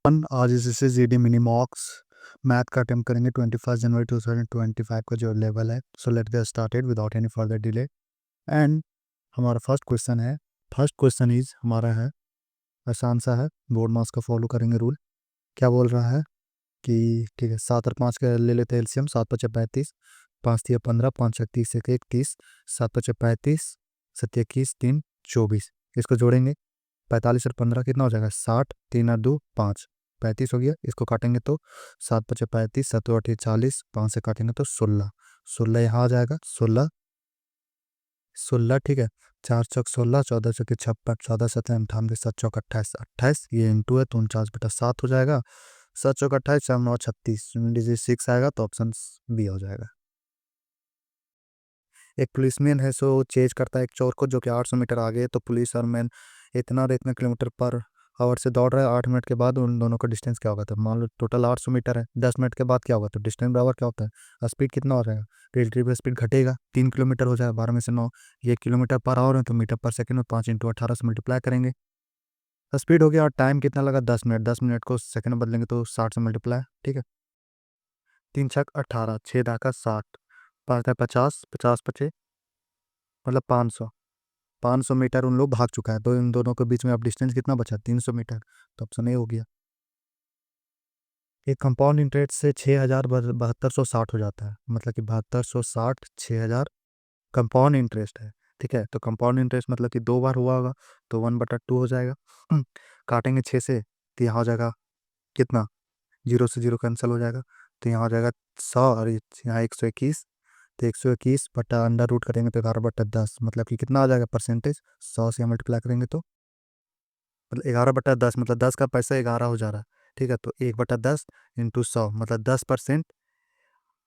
आज इसी GD mini मॉक्स math का अटेम्प्ट करेंगे 21 जनवरी 2025 का जो लेवल है। So let get started without any further delay. And हमारा फर्स्ट क्वेश्चन इज हमारा है, आसान सा है, बोर्ड मास का फॉलो करेंगे रूल। क्या बोल रहा है कि ठीक है, 7 और 5 का ले लेते हैं एलसीएम। 7 × 5 = 35, 5×3 = 15, 5×1 = 31, 7×5 = 35, 7×1 = 3 = 24। इसको जोड़ेंगे, 45 और 15 कितना हो जाएगा? 60, 3 और 2 5, 35 हो गया। इसको काटेंगे तो 7×5 = 35, 7×8 = 40, 5 से काटेंगे तो 16, 16 यहाँ आ जाएगा। 16 16 ठीक है, 4×4 = 16, 14×4 = 56, 14×7 = 98, 7×4 = 28, 28 ये इंटू है तो 49/7 हो जाएगा। 7×4 = 28, 7×9 = 36, डिजिट 6 आएगा तो ऑप्शन बी हो जाएगा। एक पुलिसमैन है सो चेज करता है एक चोर को जो कि 800 मीटर आगे है। तो पुलिस और मैन इतना और इतना किलोमीटर पर आवर से दौड़ रहा है। 8 मिनट के बाद उन दोनों का डिस्टेंस क्या होगा? तो मान लो टोटल 800 मीटर है, 10 मिनट के बाद क्या होगा? तो डिस्टेंस बराबर क्या होता है? स्पीड कितना हो जाएगा? रिलेटिव स्पीड घटेगा, 3 किलोमीटर हो जाएगा, 12 में से 9, ये किलोमीटर पर आवर है तो मीटर पर सेकंड में 5 × 18 से मल्टीप्लाई करेंगे। स्पीड हो गया और टाइम कितना लगा? 10 मिनट, 10 मिनट को सेकंड में बदलेंगे तो 60 से मल्टीप्लाई, ठीक है। 3×6 = 18, 6×10 = 60, 5×10 = 50, 50×5 मतलब 500, 500 मीटर उन लोग भाग चुका है। तो इन दोनों के बीच में अब डिस्टेंस कितना बचा? 300 मीटर। तो ऑप्शन ए हो गया। एक कंपाउंड इंटरेस्ट से 6,7260 हो जाता है, मतलब कि 7260, 6000 कंपाउंड इंटरेस्ट है, ठीक है। तो कंपाउंड इंटरेस्ट मतलब कि 2 बार हुआ होगा तो 1/2 हो जाएगा। काटेंगे 6 से तो यहाँ हो जाएगा कितना? 0 से 0 कैंसिल हो जाएगा तो यहाँ हो जाएगा 100 और यहाँ 121। तो 121/अंडर रूट करेंगे तो 11/10, मतलब कि कितना आ जाएगा परसेंटेज? 100 से मल्टीप्लाई करेंगे तो मतलब 11/10, मतलब 10 का पैसा 11 हो जा रहा है, ठीक है। तो 1/10 इंटू 100 मतलब 10%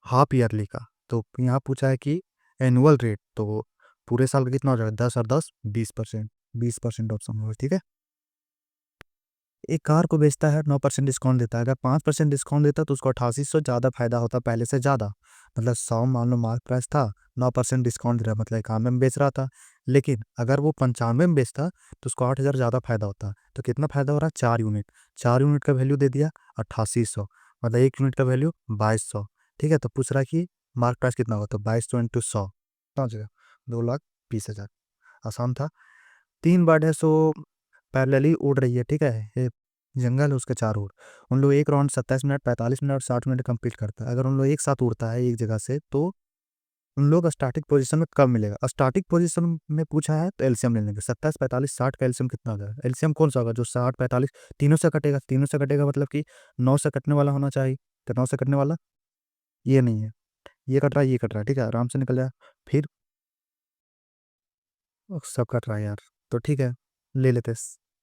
हाफ ईयरली का। तो यहाँ पूछा है कि एनुअल रेट, तो पूरे साल का कितना हो जाएगा? 10 और 10 20%, 20% ऑप्शन होगा, ठीक है। एक कार को बेचता है, 9% डिस्काउंट देता है। अगर 5% डिस्काउंट देता तो उसको 8800 ज़्यादा फायदा होता पहले से ज़्यादा। मतलब 100 मान लो मार्क प्राइस था, 9% डिस्काउंट दे रहा, मतलब 91 में बेच रहा था। लेकिन अगर वो 95 में बेचता तो उसको 8000 ज़्यादा फायदा होता। तो कितना फायदा हो रहा है? 4 यूनिट, 4 यूनिट का वैल्यू दे दिया 8800, मतलब 1 यूनिट का वैल्यू 2200, ठीक है। तो पूछ रहा है कि मार्क प्राइस कितना होगा? तो 2200 इंटू 100 पहुँच गया 2,20,000। आसान था। 3 बर्ड है सो पैरेलली उड़ रही है, ठीक है। ये जंगल है, उसके चारों ओर उन लोग एक राउंड 27 मिनट, 45 मिनट और 60 मिनट कंप्लीट करता है। अगर उन लोग एक साथ उड़ता है एक जगह से तो उन लोग स्टार्टिंग पोजीशन में कब मिलेगा? स्टार्टिंग पोजीशन में पूछा है तो एलसीएम ले लेंगे। 27, 45, 60 का एलसीएम कितना हो जाएगा? एलसीएम कौन सा होगा? जो 60, 45 तीनों से कटेगा, तीनों से कटेगा मतलब कि 9 से कटने वाला होना चाहिए। तो 9 से कटने वाला ये नहीं है, ये कट रहा है, ये कट रहा है, ठीक है, आराम से निकल जाए। फिर सब कट रहा है यार, तो ठीक है, ले लेते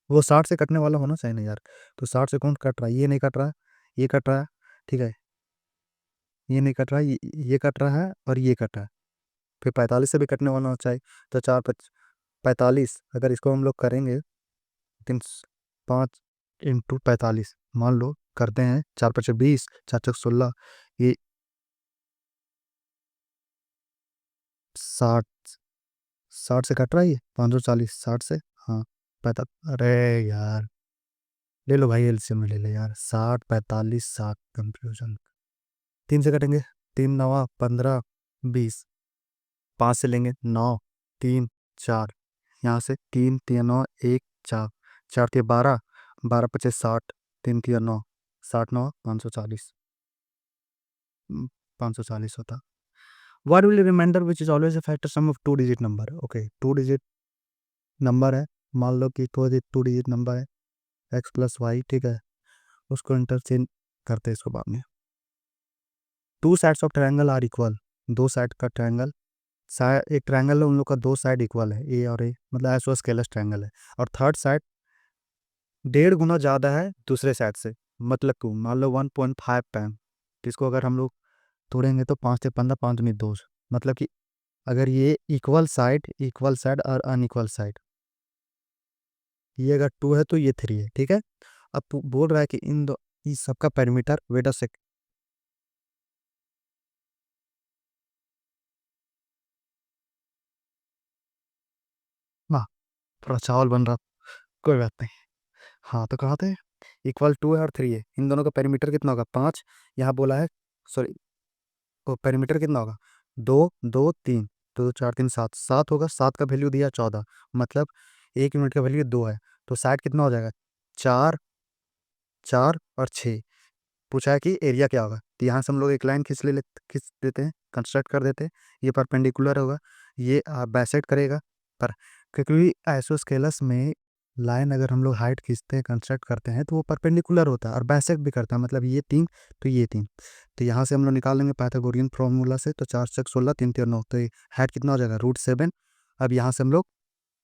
वो 60 से कटने वाला होना चाहिए ना यार। तो 60 से कौन कट रहा है? ये नहीं कट रहा है, ये कट रहा है, ठीक है, ये नहीं कट रहा है, ये कट रहा है और ये कट रहा है। फिर 45 से भी कटने वाला होना चाहिए। तो 45, अगर इसको हम लोग करेंगे 5 × 45 मान लो करते हैं, 4×5 = 20, 4×6 = 16, ये 60, 60 से कट रहा है, ये 540, 60 से, हाँ, पैता अरे यार, ले लो भाई एलसीएम में ले ले यार, 60, 45, 60 कंफ्यूजन। 3 से कटेंगे, 3×9 = 15, 20, 5 से लेंगे 9, 3, 4, यहाँ से 3×3 = 9, 1, 4, 4×3 = 12, 12×5 = 60, 3×3 = 9, 60, 9, 540, 540 होता। What will you remember which is always a factor sum of 2 digit number? Okay, 2 digit number है, मान लो कि 2 डिजिट नंबर है, x + y, ठीक है। उसको इंटरचेंज करते हैं इसको बाद में। 2 sides of triangle are equal, 2 side का ट्रायंगल, एक ट्रायंगल है, उन लोग का 2 साइड इक्वल है, ए और ए, मतलब आइसोस्केलस ट्रायंगल है। और थर्ड साइड 1.5 गुना ज़्यादा है दूसरे साइड से, मतलब कि मान लो 1.5 टाइम। तो इसको अगर हम लोग तोड़ेंगे तो 5×15, 5×2, मतलब कि अगर ये इक्वल साइड और अनइक्वल साइड, ये अगर 2 है तो ये 3 है, ठीक है। अब बोल रहा है कि इन दो इस सबका पैरामीटर, वेट अ सेक, वाह, थोड़ा चावल बन रहा, कोई बात नहीं। हाँ, तो कहाँ थे? इक्वल 2 है और 3 है, इन दोनों का पेरीमीटर कितना होगा 5, यहाँ बोला है, सॉरी, तो पेरीमीटर कितना होगा 2 2 3, तो 4 3 7, 7 होगा, 7 का वैल्यू दिया 14, मतलब 1 यूनिट का वैल्यू 2 है, तो साइड कितना हो जाएगा 4 4 और 6। पूछा है कि एरिया क्या होगा, तो यहाँ से हम लोग एक लाइन खींच देते हैं, कंस्ट्रक्ट कर देते हैं, ये परपेंडिकुलर होगा, ये बाइसेक्ट करेगा, पर क्योंकि आइसोस्केलस में लाइन अगर हम लोग हाइट खींचते हैं कंस्ट्रक्ट करते हैं तो वो परपेंडिकुलर होता है और बाइसेक्ट भी करता है, मतलब ये 3 तो ये 3, तो यहाँ से हम लोग निकाल लेंगे पाइथागोरियन फॉर्मूला से, तो 4 6 16 3 3 9, तो हाइट कितना हो जाएगा √7। अब यहाँ से हम लोग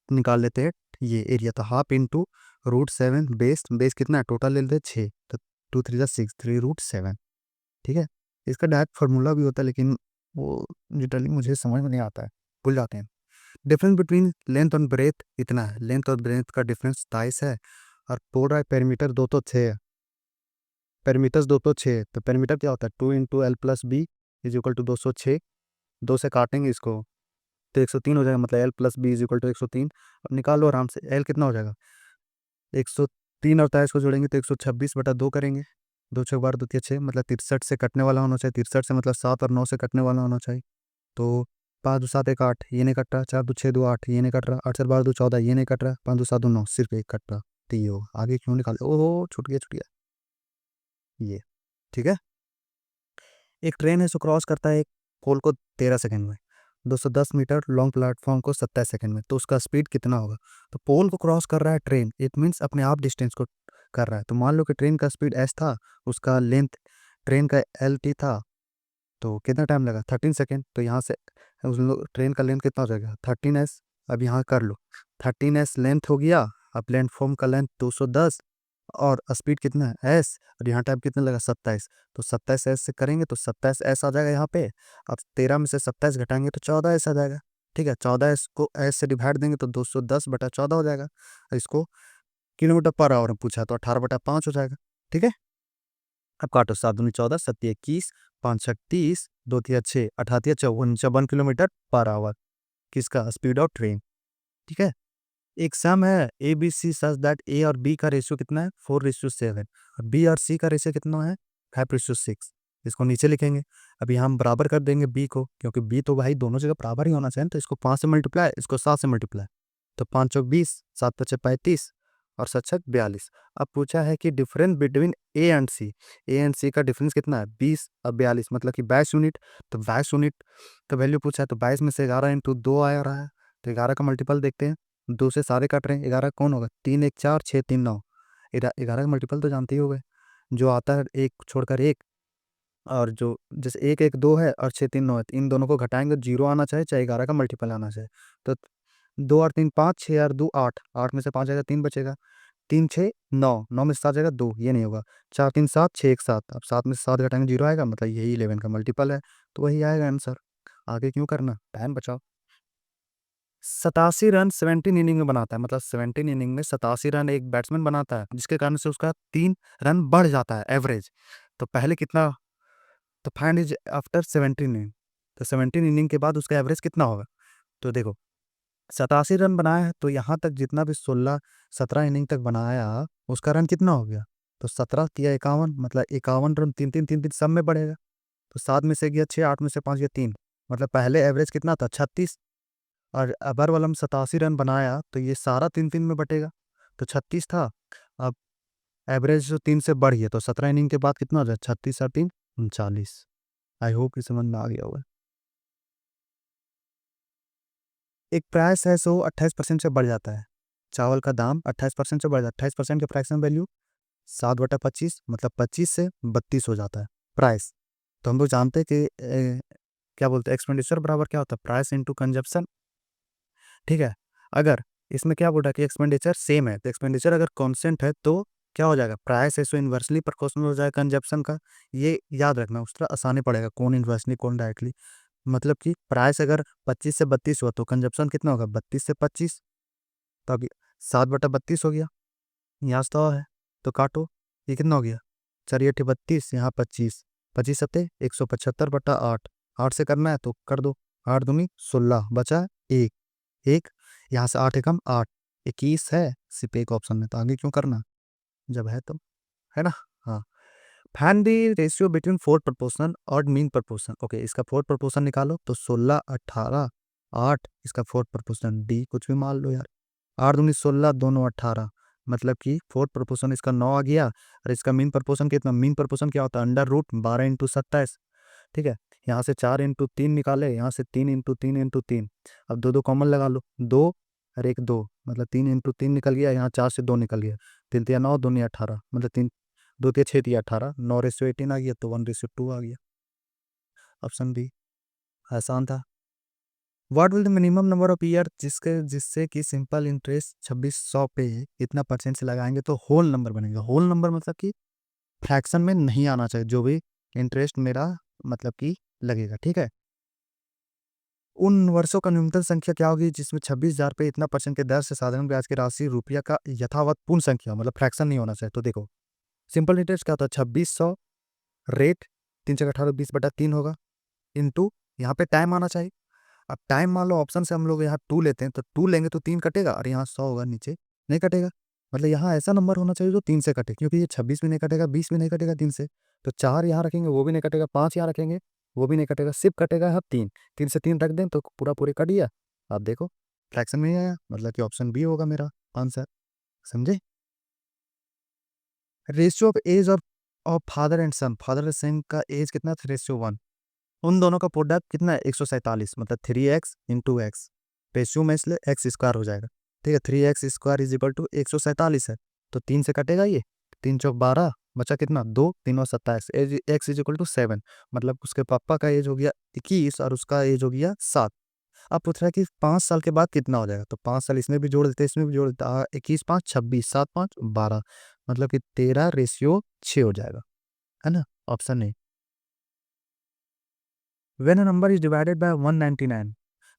निकाल लेते हैं ये एरिया, तो हाफ इंटू √7, बेस बेस कितना है टोटल ले लेते हैं 6, तो 2 3 6, 3√7, ठीक है। इसका डायरेक्ट फार्मूला भी होता है लेकिन वो लिटरली मुझे समझ में नहीं आता है, भूल जाते हैं। डिफरेंस बिटवीन लेंथ और ब्रेथ इतना है, लेंथ और ब्रेथ का डिफरेंस 22 है, और पूरा पेरीमीटर 2 तो 6 है, पेरीमीटर 2 तो 6, तो पेरीमीटर क्या होता है 2 × L + B is equal to 206, 2 से काटेंगे इसको तो 103 हो जाएगा, मतलब L + B is equal to 103, अब निकाल लो आराम से, L कितना हो जाएगा 103 और 23 को जोड़ेंगे तो 126/2 करेंगे, 2 6 12 2 6, मतलब 63 से कटने वाला होना चाहिए, 63 से मतलब 7 और 9 से कटने वाला होना चाहिए, तो 5 2 7 1 8 ये नहीं कट रहा, 4 2 6 2 8 ये नहीं कट रहा, 8 4 12 2 14 ये नहीं कट रहा, 5 2 7 2 9 सिर्फ एक कट रहा, तो ये होगा, आगे क्यों निकाले, ओहो छूट गया छूट गया, ये ठीक है। एक ट्रेन है जो क्रॉस करता है एक पोल को 13 सेकंड में, 210 मीटर लॉन्ग प्लेटफॉर्म को 27 सेकंड में, तो उसका स्पीड कितना होगा, तो पोल को क्रॉस कर रहा है ट्रेन, इट मीन्स अपने आप डिस्टेंस को कर रहा है, तो मान लो कि ट्रेन का स्पीड एस था, उसका लेंथ ट्रेन का LT था, तो कितना टाइम लगा 13 सेकेंड, तो यहाँ से उस ट्रेन का लेंथ कितना हो जाएगा 13s, अब यहाँ कर लो 13s लेंथ हो गया, अब प्लेटफॉर्म का लेंथ 210 और स्पीड कितना है एस, और यहाँ टाइम कितना लगा 27, तो 27s से करेंगे तो 27s आ जाएगा यहाँ पे, अब 13 में से 27 घटाएंगे तो 14s आ जाएगा, ठीक है, 14s को एस से डिवाइड देंगे तो 210/14 हो जाएगा, इसको किलोमीटर पर आवर में पूछा तो 18/5 हो जाएगा, ठीक है। अब काटो, 7 दूनी 14, 7 21, 5 6 30, 2 3 6, 18 54 किलोमीटर पर आवर, किसका स्पीड ऑफ ट्रेन, ठीक है। एक सम है A B C such that ए और बी का रेशियो कितना है 4:7, और बी और सी का रेशियो कितना है 5:6, इसको नीचे लिखेंगे। अभी हम बराबर कर देंगे बी को, क्योंकि बी तो भाई दोनों जगह बराबर ही होना चाहिए, तो इसको 5 से मल्टीप्लाई, इसको 7 से मल्टीप्लाई, तो 5 चौक 20, 7 पचे 35 और 7 छक 42। अब पूछा है कि डिफरेंस बिटवीन ए एंड सी का डिफरेंस कितना है 20 और 42, मतलब कि 22 यूनिट, तो 22 यूनिट का वैल्यू पूछा है, तो 22 में से 11 इंटू 2 आ रहा है, तो 11 का मल्टीपल देखते हैं, 2 से सारे कट रहे हैं, 11 कौन होगा 3 1 4 6 3 9, 11 का मल्टीपल तो जानते ही हो गए, जो आता है एक छोड़कर एक, और जो जैसे 1 1 2 है और 6 3 9 है, तो इन दोनों को घटाएंगे तो 0 आना चाहिए, चाहे 11 का मल्टीपल आना चाहिए, तो 2 और 3 5, 6 और 2 8, 8 में से 5 जाएगा 3 बचेगा, 3 6 9, 9 में से 7 जाएगा 2, ये नहीं होगा, 4 3 7 6 1 7, अब 7 में से 7 घटाएंगे 0 आएगा, मतलब यही 11 का मल्टीपल है, तो वही आएगा आंसर। आगे क्यों करना, टाइम बचाओ। 87 रन 17 इनिंग में बनाता है, मतलब 17 इनिंग में 87 रन एक बैट्समैन बनाता है, जिसके कारण से उसका 3 रन बढ़ जाता है एवरेज, तो पहले कितना, तो फाइंड इज आफ्टर 17 इनिंग, तो 17 इनिंग के बाद उसका एवरेज कितना होगा, तो देखो 87 रन बनाया है, तो यहाँ तक जितना भी 16 17 इनिंग तक बनाया उसका रन कितना हो गया, तो 17 किया 51, मतलब 51 रन 3 3 3 3 सब में बढ़ेगा, तो 7 में से गया 6, 8 में से 5 गया 3, मतलब पहले एवरेज कितना था 36, और अबर वाला 87 रन बनाया तो ये सारा 3 3 में बटेगा, तो 36 था, अब एवरेज जो 3 से बढ़ गया, तो 17 इनिंग के बाद कितना हो जाए 36 और 3 39। आई होप कि समझ में आ गया होगा। एक प्राइस है सो 28% से बढ़ जाता है, चावल का दाम 28% से बढ़ जाता है, 28% के फ्रैक्शन वैल्यू 7/25, मतलब 25 से 32 हो जाता है प्राइस, तो हम लोग जानते हैं कि क्या बोलते हैं एक्सपेंडिचर बराबर क्या होता है प्राइस इंटू कंजप्शन, ठीक है। अगर इसमें क्या बोला कि एक्सपेंडिचर सेम है, तो एक्सपेंडिचर अगर कांस्टेंट है तो क्या हो जाएगा प्राइस है सो इन्वर्सली प्रोपोर्शनल हो जाएगा कंजप्शन का, ये याद रखना, उस तरह आसानी पड़ेगा कौन इन्वर्सली कौन डायरेक्टली, मतलब कि प्राइस अगर 25 से 32 हुआ तो कंजप्शन कितना होगा 32 से 25, तो अभी 7/32 हो गया, यहाँ तो है, तो काटो, ये कितना हो गया 4 32, यहाँ 25, 25 सत्ते 175/8, 8 से करना है तो कर दो, 8 दूनी 16 बचा एक, एक यहाँ से 8 एकम 8, 21 है सिर्फ एक ऑप्शन में, तो आगे क्यों करना। जब है तो, है ना? हाँ। Find the ratio between fourth proportion और मीन प्रोपोर्शन। ओके, इसका फोर्थ प्रोपोर्शन निकालो तो 16, 18, 8, इसका फोर्थ प्रोपोर्शन डी कुछ भी मान लो यार। 8 दूनी 16, दोनों 18, मतलब कि फोर्थ प्रोपोर्शन इसका 9 आ गया। और इसका मीन प्रोपोर्शन कितना? मीन प्रोपोर्शन क्या होता है? Under root 12 into 27। ठीक है, यहाँ से 4 इंटू 3 निकाले, यहाँ से 3 इंटू 3 इंटू 3। अब दो दो कॉमन लगा लो, 2 और 1 2, मतलब 3 इंटू 3 निकल गया, यहाँ 4 से 2 निकल गया, 3 तिया 9, 2 नहीं 18, मतलब 3 2 तिया 6 तिया 18, 9:18 आ गया, तो 1:2 आ गया। ऑप्शन बी आसान था। What will the minimum number of year जिससे कि सिंपल इंटरेस्ट 2600 पे इतना परसेंट से लगाएंगे तो होल नंबर बनेगा। होल नंबर मतलब कि फ्रैक्शन में नहीं आना चाहिए जो भी इंटरेस्ट मेरा मतलब कि लगेगा। ठीक है, उन वर्षों का न्यूनतम संख्या क्या होगी जिसमें 26,000 पे इतना परसेंट के दर से साधारण ब्याज की राशि रुपया का यथावत पूर्ण संख्या, मतलब फ्रैक्शन नहीं होना चाहिए। तो देखो, सिंपल इंटरेस्ट क्या होता है? 2600 रेट 3 × 18 20/3 होगा, इंटू यहाँ पे टाइम आना चाहिए। अब टाइम मान लो ऑप्शन से हम लोग यहाँ 2 लेते हैं, तो 2 लेंगे तो 3 कटेगा, और यहाँ 100 होगा, नीचे नहीं कटेगा। मतलब यहाँ ऐसा नंबर होना चाहिए जो 3 से कटे, क्योंकि ये 26 भी नहीं कटेगा, 20 भी नहीं कटेगा 3 से। तो 4 यहाँ रखेंगे वो भी नहीं कटेगा, 5 यहाँ रखेंगे वो भी नहीं कटेगा, सिर्फ कटेगा यहाँ 3। 3 से 3 रख दें तो पूरा पूरे कट गया। आप देखो, फ्रैक्शन में ही आया, मतलब कि ऑप्शन बी होगा मेरा आंसर। समझे? Ratio of age of father and son, father and son का एज कितना था? रेशियो 1। उन दोनों का प्रोडक्ट कितना है? 147, मतलब 3x इंटू एक्स, रेशियो में इसलिए एक्स स्क्वायर हो जाएगा। ठीक है, 3x² इज इक्वल टू 147 है, तो 3 से कटेगा ये, 3 चौक 12, बचा कितना? 2, 3 और 27, as x is equal to 7, मतलब उसके पापा का एज हो गया 21 और उसका एज हो गया 7। अब पूछ रहा है कि 5 साल के बाद कितना हो जाएगा, तो 5 साल इसमें भी जोड़ देते हैं, इसमें भी जोड़ देते हैं, 21 5 26, 7 5 12, मतलब कि 13:6 हो जाएगा, है ना? ऑप्शन नहीं। When a number is divided bye 199,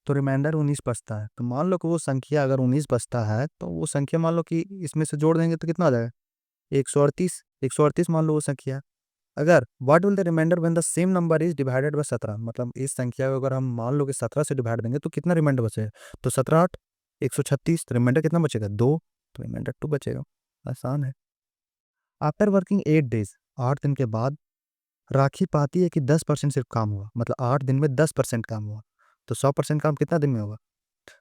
तो रिमाइंडर 19 बचता है। तो मान लो कि वो संख्या अगर 19 बचता है, तो वो संख्या मान लो कि इसमें से जोड़ देंगे तो कितना आ जाएगा? 138, 138 मान लो वो संख्या। अगर what will the remainder when the same number is divided by 17, मतलब इस संख्या को अगर हम मान लो कि 17 से डिवाइड देंगे तो कितना रिमाइंडर बचेगा? तो 17 8 136, तो रिमाइंडर कितना बचेगा? 2, तो रिमाइंडर 2 बचेगा। आसान है। आफ्टर वर्किंग 8 डेज, 8 दिन के बाद राखी पाती है कि 10% सिर्फ काम हुआ, मतलब 8 दिन में 10% काम हुआ। तो 100% काम कितना दिन में होगा?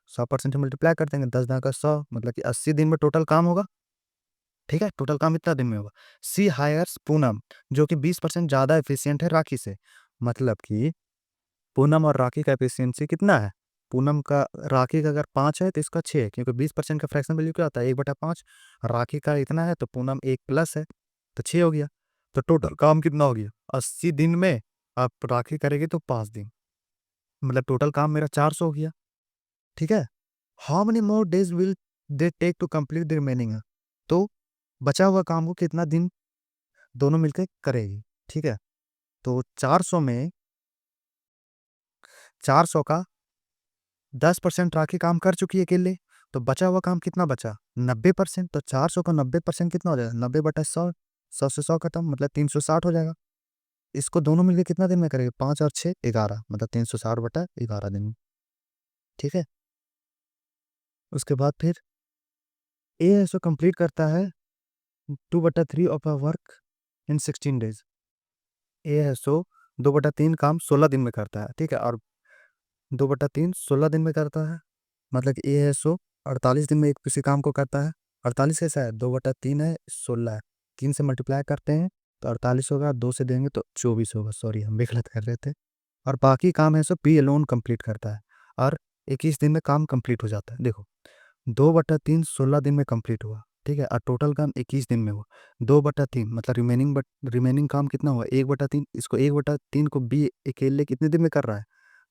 100% से मल्टीप्लाई कर देंगे, 10 का 100, मतलब कि 80 दिन में टोटल काम होगा। ठीक है, टोटल काम इतना दिन में होगा। सी हायर्स पूनम, जो कि 20% ज़्यादा एफिशिएंट है राखी से, मतलब कि पूनम और राखी का एफिशिएंसी कितना है? पूनम का, राखी का अगर 5 है तो इसका 6 है, क्योंकि 20% का फ्रैक्शन वैल्यू क्या होता है? 1/5। राखी का इतना है तो पूनम 1 प्लस है, तो 6 हो गया। तो टोटल काम कितना हो गया? 80 दिन में आप राखी करेगी तो 5 दिन, मतलब टोटल काम मेरा 400 हो गया। ठीक है, how many more days will they take to complete the remaining, तो बचा हुआ काम को कितना दिन दोनों मिलकर करेगी। ठीक है, तो 400 में 400 का 10% राखी काम कर चुकी है अकेले, तो बचा हुआ काम कितना बचा? 90%। तो 400 का 90% कितना हो जाएगा? 90/100, 100 से 100 खत्म, मतलब 360 हो जाएगा। इसको दोनों मिलकर कितना दिन में करेगा? 5 और 6 11, मतलब 360/11 दिन में। ठीक है, उसके बाद फिर ए ऐसा कंप्लीट करता है 2/3 of a work in 16 days. A है सो 2/3 काम 16 दिन में करता है। ठीक है, और 2/3 16 दिन में करता है, मतलब कि ए है सो 48 दिन में एक किसी काम को करता है। 48 कैसा है? 2/3 है, 16 है, 3 से मल्टीप्लाई करते हैं तो 48 होगा, 2 से देंगे तो 24 होगा। सॉरी, हम भी गलत कर रहे थे। और बाकी काम है सो पी अलोन कंप्लीट करता है, और 21 दिन में काम कंप्लीट हो जाता है। देखो, 2/3 16 दिन में कंप्लीट हुआ। ठीक है, और टोटल काम 21 दिन में हुआ। 2/3 मतलब रिमेनिंग काम कितना हुआ? 1/3। इसको 1/3 को बी अकेले कितने दिन में कर रहा है?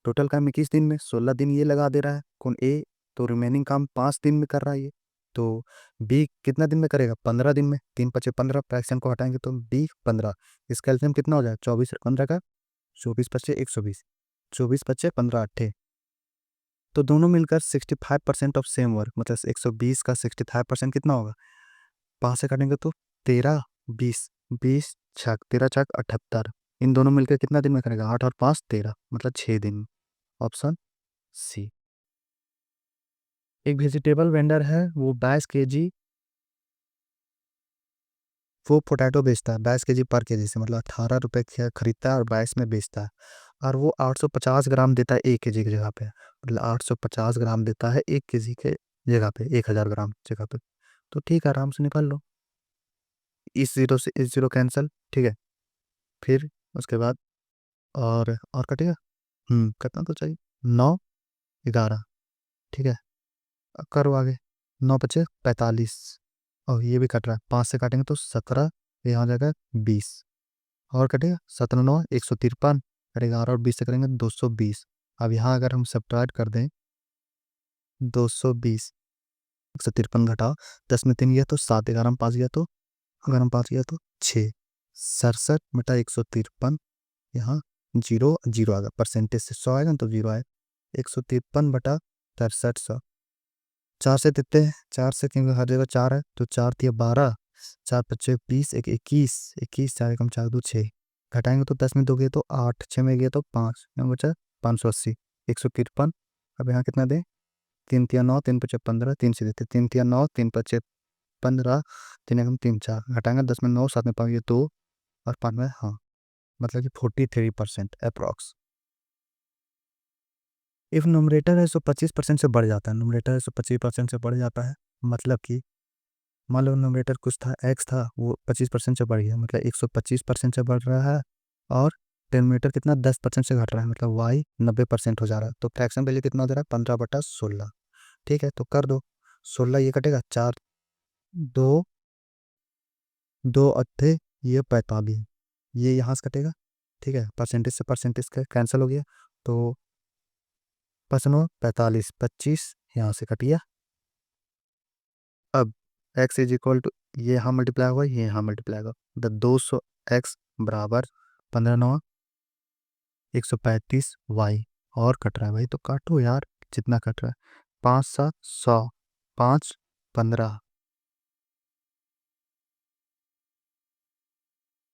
टोटल काम 21 दिन में, 16 दिन ये लगा दे रहा है कौन? ए। तो रिमेनिंग काम 5 दिन में कर रहा है ये। तो बी कितना दिन में करेगा? 15 दिन में। 3 × 5 = 15, फ्रैक्शन को हटाएंगे तो बी 15। इसका एलसीएम कितना हो जाएगा? 24 और 15 का 24 × 5 = 120, 24 × 5 = 15 8। तो दोनों मिलकर 65% ऑफ सेम वर्क, मतलब 120 का 65% कितना होगा? 5 से काटेंगे तो 13 20, 20 छक 13 छक 78, इन दोनों मिलकर कितना दिन में करेगा? 8 और 5 13, मतलब 6 दिन। Option C. एक वेजिटेबल वेंडर है, वो 22 केजी वो पोटैटो बेचता है 22 केजी पर केजी से, मतलब 18 रुपये खरीदता है और 22 में बेचता है, और वो 850 ग्राम देता है 1 केजी की जगह पे, मतलब 850 ग्राम देता है 1 केजी के जगह पे, 1000 ग्राम जगह पे। तो ठीक है, आराम से निकाल लो, इस जीरो से इस जीरो कैंसिल, ठीक है। फिर उसके बाद और कटेगा, कितना तो चाहिए, 9, 11, ठीक है। अब करो आगे, 9 बचे 45, और ये भी कट रहा है, 5 से काटेंगे तो 17, यहाँ हो जाएगा 20, और कटेगा 17 9 153, और 11 और 20 से करेंगे 220। अब यहाँ अगर हम सब्ट्रैक्ट कर दें 220, 153 घटाओ, 10 में 3 गया तो 7, 11 में 5 गया तो, 11 में 5 गया तो 6, 67 बटा 153, यहाँ जीरो जीरो आएगा, परसेंटेज से 100 आएगा ना तो जीरो आएगा, 153 बटा 6300, 4 से कितने हैं, 4 से क्योंकि हर जगह 4 है तो 4 दिया 12, 4 पच्चे 20, एक 21, 21 4 एकम 4 दो 6, घटाएंगे तो 10 में 2 गए तो 8, 6 में गया तो 5, यहाँ बचा 580, 153। अब यहाँ कितना दें, 3 तिया 9, 3 पच्चे 15, 3 से देते 3 तिया 9, 3 पच्चे 15, 3 एकम 3 4, घटाएंगे 10 में 9, 7 में 5 ये 2, और 5 में हाँ, मतलब कि 43% अप्रॉक्स। इफ नोमरेटर है तो 25% से बढ़ जाता है, नोमरेटर है तो 25% से बढ़ जाता है, मतलब कि मान लो नोमरेटर कुछ था, एक्स था, वो 25% से बढ़ गया, मतलब 125% से बढ़ रहा है, और डिनोमिनेटर कितना 10% से घट रहा है, मतलब वाई 90% हो जा रहा है, तो फ्रैक्शन वैल्यू कितना हो जा रहा है 15/16, ठीक है। तो कर दो, 16 ये कटेगा 4, 2, 2 अट्ठे ये 45, ये यहाँ से कटेगा, ठीक है, परसेंटेज से परसेंटेज का कैंसिल हो गया, तो 45, 25 यहाँ से कट गया। अब x इज इक्वल टू, ये यहाँ मल्टीप्लाई होगा, ये यहाँ मल्टीप्लाई होगा, द 200x बराबर 15 9 135y, और कट रहा है भाई तो काटो यार, जितना कट रहा है, 5 7 100, 5 15,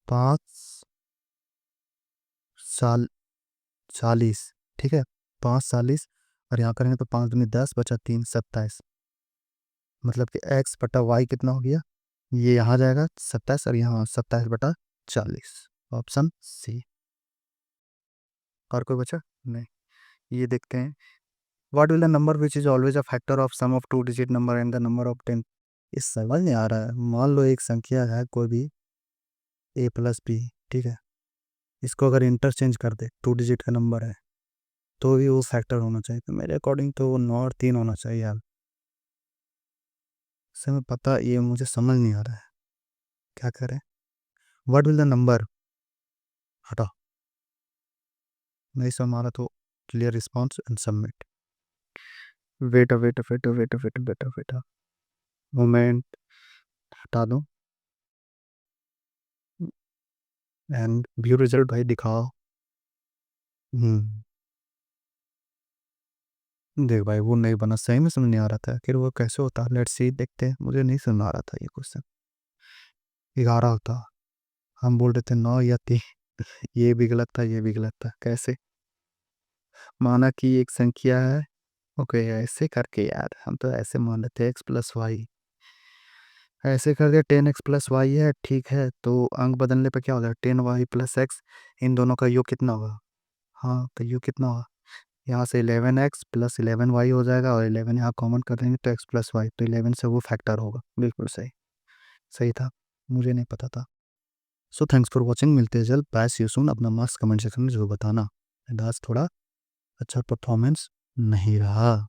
5 साल 40, ठीक है, 5 40, और यहाँ करेंगे तो 5 दूनी 10, बचा 3 27, मतलब कि x बटा y कितना हो गया, ये यहाँ जाएगा 27, और यहाँ 27/40, ऑप्शन सी। और कोई बचा नहीं, ये देखते हैं, what will the number which is always a factor of sum of two digit number and the number of 10। इस समझ नहीं आ रहा है, मान लो एक संख्या है कोई भी a प्लस बी, ठीक है, इसको अगर इंटरचेंज कर दे, 2 डिजिट का नंबर है, तो भी वो फैक्टर होना चाहिए, तो मेरे अकॉर्डिंग तो वो 9 और 3 होना चाहिए यार, से मैं पता, ये मुझे समझ नहीं आ रहा है, क्या करें, व्हाट विल द नंबर, हटा, नहीं समझ आ रहा तो clear response and submit. Wait moment, हटा दो, एंड व्यू रिजल्ट भाई दिखाओ। हम्म देख भाई वो नहीं बना, सही में समझ नहीं आ रहा था, आखिर वो कैसे होता, लेट्स सी, देखते हैं, मुझे नहीं समझ आ रहा था ये क्वेश्चन, 11 होता, हम बोल रहे थे 9 या 3, ये भी गलत था, ये भी गलत था, कैसे, माना कि एक संख्या है, ओके ऐसे करके यार, हम तो ऐसे मान लेते हैं एक्स प्लस वाई, ऐसे करके 10x+y है, ठीक है, तो अंक बदलने पे क्या हो जाएगा, 10y+x, इन दोनों का योग कितना होगा, हाँ तो योग कितना होगा, यहाँ से 11x+11y हो जाएगा, और 11 यहाँ कॉमन कर देंगे तो x+y, तो 11 से वो फैक्टर होगा, बिल्कुल सही, सही था, मुझे नहीं पता था। सो थैंक्स फॉर वॉचिंग, मिलते हैं जल्द, बाय, सी यू सून, अपना मार्क्स कमेंट सेक्शन में जरूर बताना, दास थोड़ा अच्छा परफॉर्मेंस नहीं रहा।